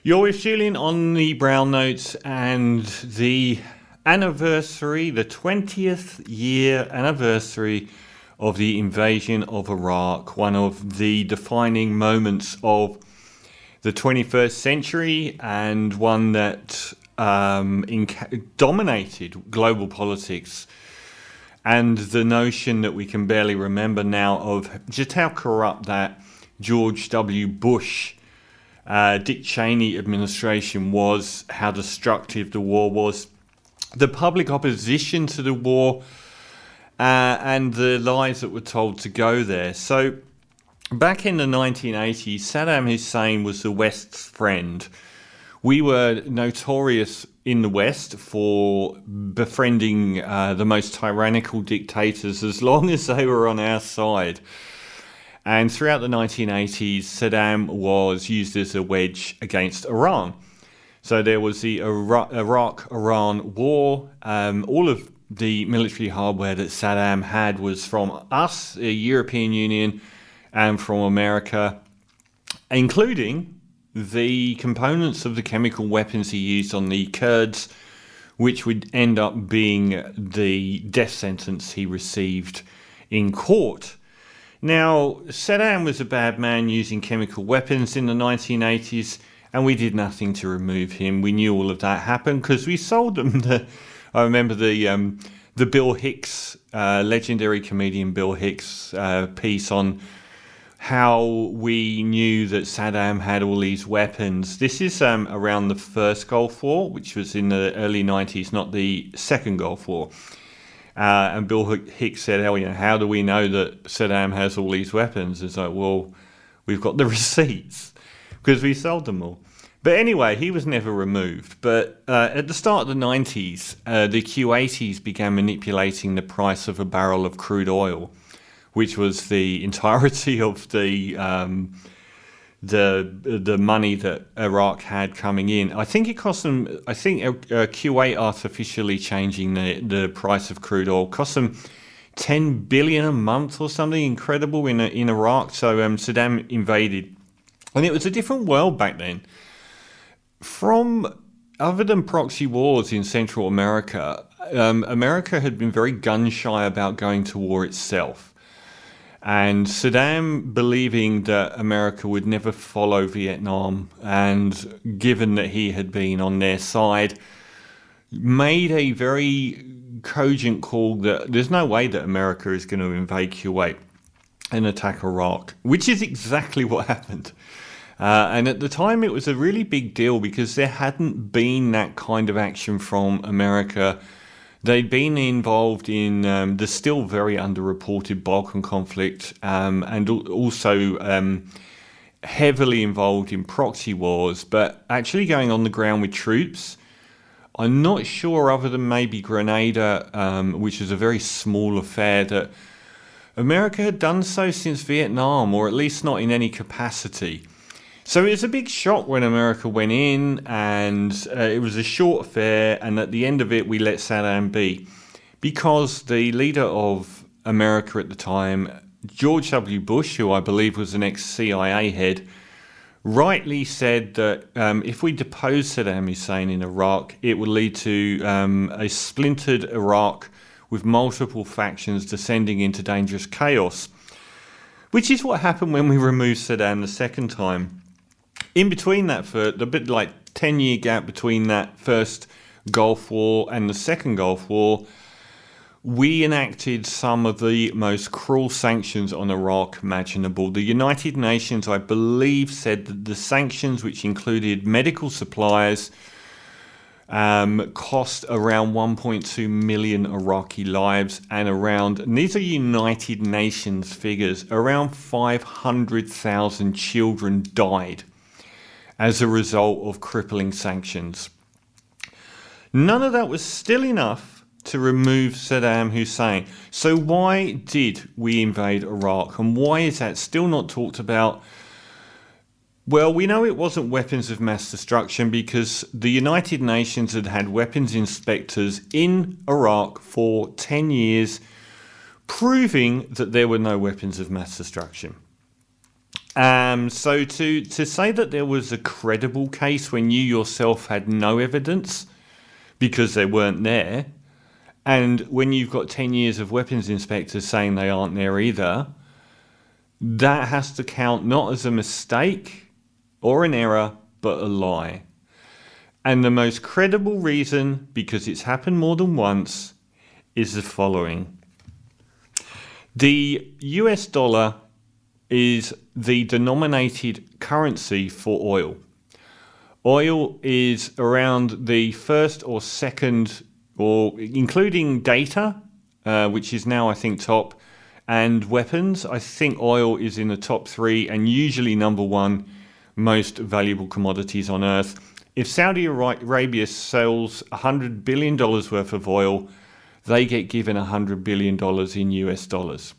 You're with Julian on the Brown Notes, and the anniversary, the 20th year anniversary of the invasion of Iraq, one of the defining moments of the 21st century, and one that dominated global politics. And the notion that we can barely remember now of just how corrupt that George W. Bush Dick Cheney administration was, how destructive the war was, the public opposition to the war, and the lies that were told to go there. So back in the 1980s, Saddam Hussein was the West's friend. We were notorious in the West for befriending the most tyrannical dictators as long as they were on our side. And throughout the 1980s, Saddam was used as a wedge against Iran. So there was the Iraq-Iran war. All of the military hardware that Saddam had was from us, the European Union, and from America, including the components of the chemical weapons he used on the Kurds, which would end up being the death sentence he received in court. Now, Saddam was a bad man using chemical weapons in the 1980s, and we did nothing to remove him. We knew all of that happened because we sold them. I remember the Bill Hicks, legendary comedian Bill Hicks, piece on how we knew that Saddam had all these weapons. This is around the first Gulf War, which was in the early 90s, not the second Gulf War. And Bill Hicks said, how do we know that Saddam has all these weapons? It's like, well, we've got the receipts because we sold them all. But anyway, he was never removed. But at the start of the 90s, the Kuwaitis began manipulating the price of a barrel of crude oil, which was the entirety of the money that Iraq had coming in. I think it cost them, Kuwait artificially changing the price of crude oil cost them $10 billion a month or something incredible in Iraq. So Saddam invaded. And it was a different world back then. Other than proxy wars in Central America, America had been very gun-shy about going to war itself. And Saddam, believing that America would never follow Vietnam, and given that he had been on their side, made a very cogent call that there's no way that America is going to invade Kuwait and attack Iraq, which is exactly what happened. And at the time, it was a really big deal because there hadn't been that kind of action from America. They'd been involved in the still very underreported Balkan conflict, and also heavily involved in proxy wars, but actually going on the ground with troops. I'm not sure, other than maybe Grenada, which is a very small affair, that America had done so since Vietnam, or at least not in any capacity. So it was a big shock when America went in, and it was a short affair, and at the end of it we let Saddam be. Because the leader of America at the time, George W. Bush, who I believe was an ex-CIA head, rightly said that if we depose Saddam Hussein in Iraq, it would lead to a splintered Iraq with multiple factions descending into dangerous chaos. Which is what happened when we removed Saddam the second time. In between that, for the bit like 10-year gap between that first Gulf War and the second Gulf War, we enacted some of the most cruel sanctions on Iraq imaginable. The United Nations, I believe, said that the sanctions, which included medical supplies, cost around 1.2 million Iraqi lives, and these are United Nations figures, around 500,000 children died as a result of crippling sanctions. None of that was still enough to remove Saddam Hussein. So why did we invade Iraq? And why is that still not talked about? Well, we know it wasn't weapons of mass destruction because the United Nations had had weapons inspectors in Iraq for 10 years, proving that there were no weapons of mass destruction. So to say that there was a credible case when you yourself had no evidence because they weren't there, and when you've got 10 years of weapons inspectors saying they aren't there either, that has to count not as a mistake or an error, but a lie. And the most credible reason, because it's happened more than once, is the following. The US dollar is the denominated currency for oil. Oil is around the first or second, or including data, which is now I think top, and weapons. I think oil is in the top 3 and usually number 1 most valuable commodities on earth. If Saudi Arabia sells $100 billion worth of oil, they get given $100 billion in US dollars.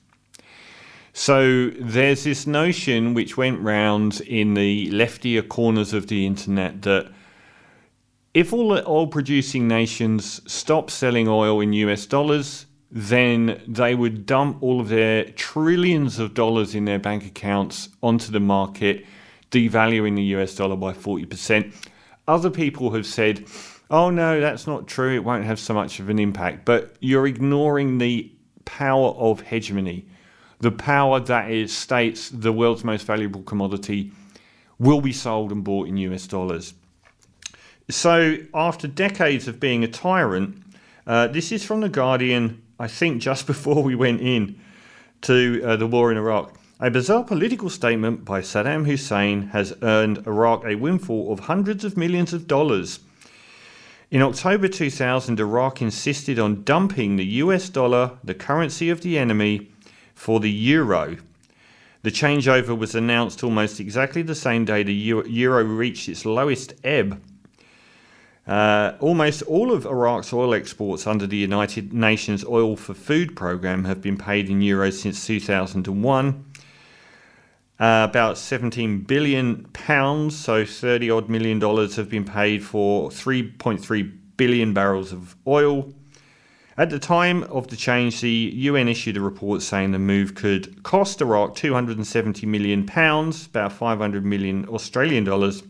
So there's this notion which went round in the leftier corners of the internet that if all the oil producing nations stop selling oil in US dollars, then they would dump all of their trillions of dollars in their bank accounts onto the market, devaluing the US dollar by 40%. Other people have said, oh no, that's not true, it won't have so much of an impact. But you're ignoring the power of hegemony. The power that it states the world's most valuable commodity will be sold and bought in US dollars. So after decades of being a tyrant, this is from The Guardian, I think just before we went in to the war in Iraq. A bizarre political statement by Saddam Hussein has earned Iraq a windfall of hundreds of millions of dollars. In October 2000, Iraq insisted on dumping the US dollar, the currency of the enemy, for the euro. The changeover was announced almost exactly the same day the euro reached its lowest ebb. Almost all of Iraq's oil exports under the United Nations Oil for Food program have been paid in euros since 2001. About 17 billion pounds, so $30 odd million, have been paid for 3.3 billion barrels of oil. At the time of the change, the UN issued a report saying the move could cost Iraq 270 million pounds, about 500 million Australian dollars.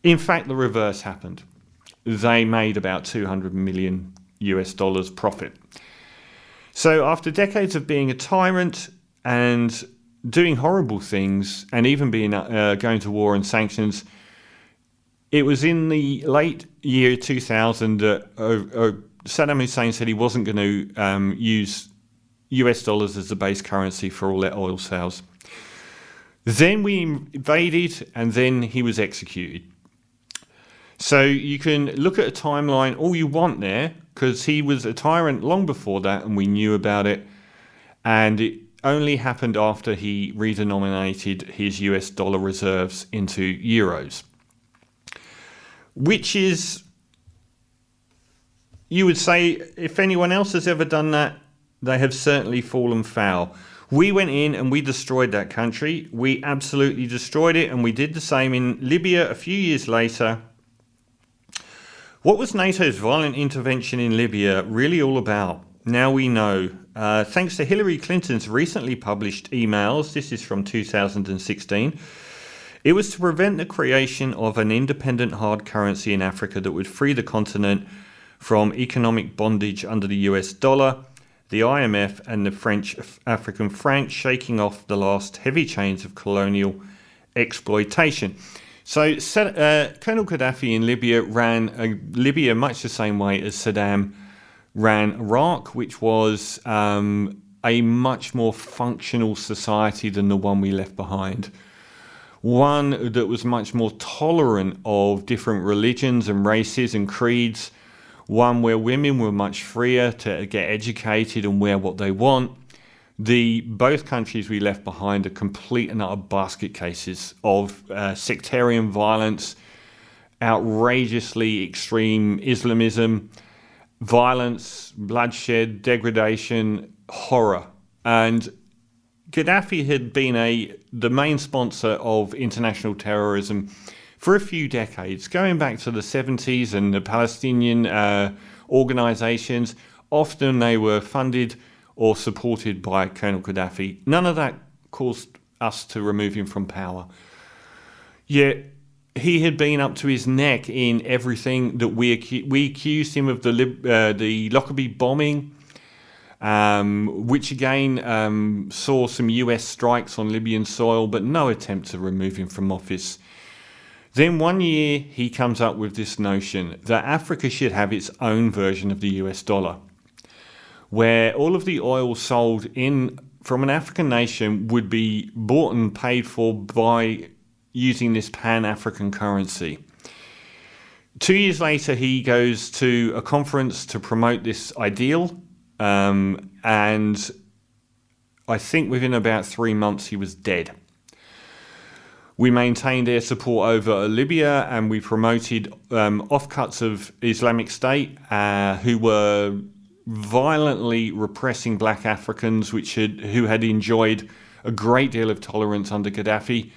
In fact, the reverse happened. They made about 200 million US dollars profit. So after decades of being a tyrant and doing horrible things, and even being going to war and sanctions, it was in the late year 2000 that Saddam Hussein said he wasn't going to use US dollars as the base currency for all their oil sales. Then we invaded, and then he was executed. So you can look at a timeline all you want there, because he was a tyrant long before that, and we knew about it. And it only happened after he redenominated his US dollar reserves into euros, which is, you would say, if anyone else has ever done that, they have certainly fallen foul. We went in and we destroyed that country. We absolutely destroyed it, and we did the same in Libya a few years later. What was NATO's violent intervention in Libya really all about? Now we know. Thanks to Hillary Clinton's recently published emails, this is from 2016, it was to prevent the creation of an independent hard currency in Africa that would free the continent from economic bondage under the US dollar, the IMF and the French African franc, shaking off the last heavy chains of colonial exploitation. So Colonel Gaddafi in Libya ran Libya much the same way as Saddam ran Iraq, which was a much more functional society than the one we left behind. One that was much more tolerant of different religions and races and creeds. One where women were much freer to get educated and wear what they want. Both countries we left behind are complete and utter basket cases of sectarian violence, outrageously extreme Islamism, violence, bloodshed, degradation, horror. And Gaddafi had been the main sponsor of international terrorism for a few decades, going back to the 70s, and the Palestinian organizations. Often they were funded or supported by Colonel Gaddafi. None of that caused us to remove him from power. Yet he had been up to his neck in everything that we accused him of the Lockerbie bombing, which again saw some US strikes on Libyan soil, but no attempt to remove him from office. Then one year he comes up with this notion that Africa should have its own version of the US dollar, where all of the oil sold in from an African nation would be bought and paid for by using this Pan-African currency. 2 years later, he goes to a conference to promote this ideal, and I think within about 3 months he was dead. We maintained their support over Libya, and we promoted offcuts of Islamic State who were violently repressing black Africans, who had enjoyed a great deal of tolerance under Gaddafi.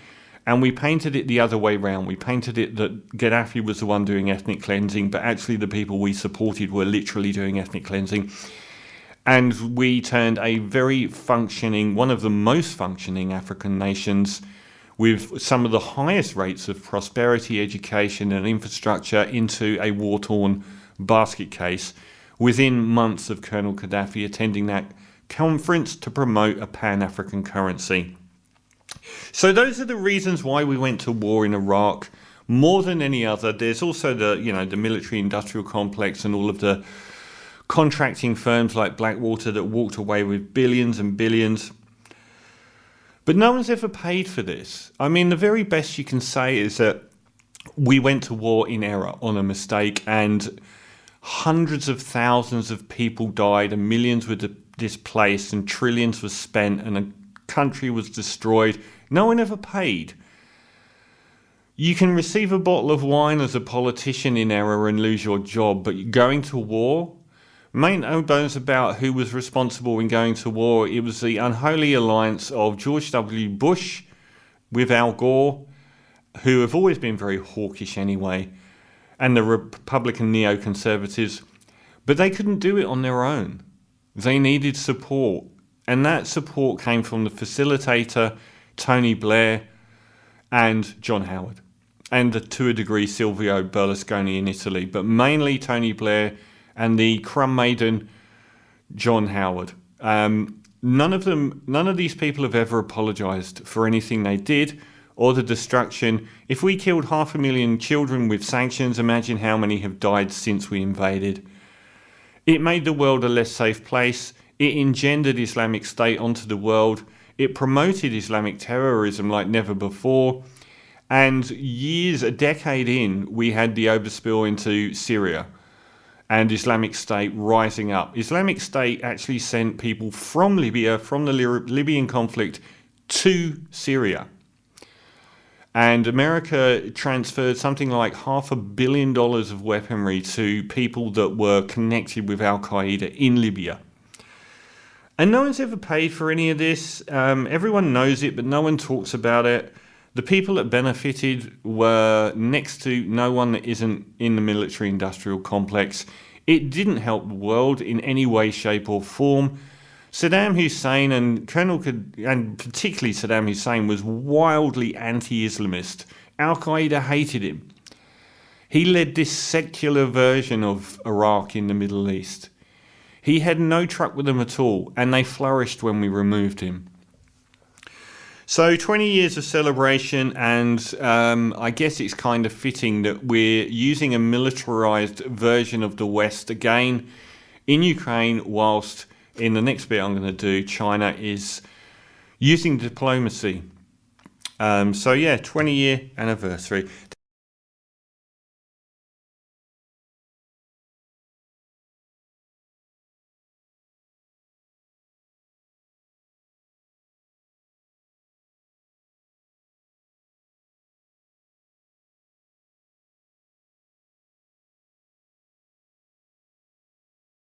And we painted it the other way round. We painted it that Gaddafi was the one doing ethnic cleansing, but actually the people we supported were literally doing ethnic cleansing. And we turned a very functioning, one of the most functioning African nations with some of the highest rates of prosperity, education and infrastructure into a war-torn basket case within months of Colonel Gaddafi attending that conference to promote a Pan-African currency. So those are the reasons why we went to war in Iraq more than any other. There's also the military industrial complex and all of the contracting firms like Blackwater that walked away with billions and billions. But no one's ever paid for this. I mean, the very best you can say is that we went to war in error, on a mistake, and hundreds of thousands of people died and millions were displaced and trillions were spent and a country was destroyed. No one ever paid. You can receive a bottle of wine as a politician in error and lose your job, but going to war, make no bones about who was responsible in going to war. It was the unholy alliance of George W. Bush with Al Gore, who have always been very hawkish anyway, and the Republican neoconservatives, but they couldn't do it on their own. They needed support, and that support came from the facilitator, Tony Blair, and John Howard, and to a degree Silvio Berlusconi in Italy, but mainly Tony Blair and the crumb maiden, John Howard. None of these people have ever apologised for anything they did or the destruction. If we killed 500,000 children with sanctions, imagine how many have died since we invaded. It made the world a less safe place. It engendered Islamic State onto the world. It promoted Islamic terrorism like never before. And a decade in, we had the overspill into Syria and Islamic State rising up. Islamic State actually sent people from Libya, from the Libyan conflict, to Syria. And America transferred something like $500 million of weaponry to people that were connected with Al-Qaeda in Libya. And no one's ever paid for any of this. Everyone knows it, but no one talks about it. The people that benefited were next to no one that isn't in the military-industrial complex. It didn't help the world in any way, shape or form. Saddam Hussein and particularly Saddam Hussein was wildly anti-Islamist. Al-Qaeda hated him. He led this secular version of Iraq in the Middle East. He had no truck with them at all, and they flourished when we removed him. So 20 years of celebration, and I guess it's kind of fitting that we're using a militarized version of the West again in Ukraine, whilst in the next bit I'm going to do, China is using diplomacy. 20-year anniversary.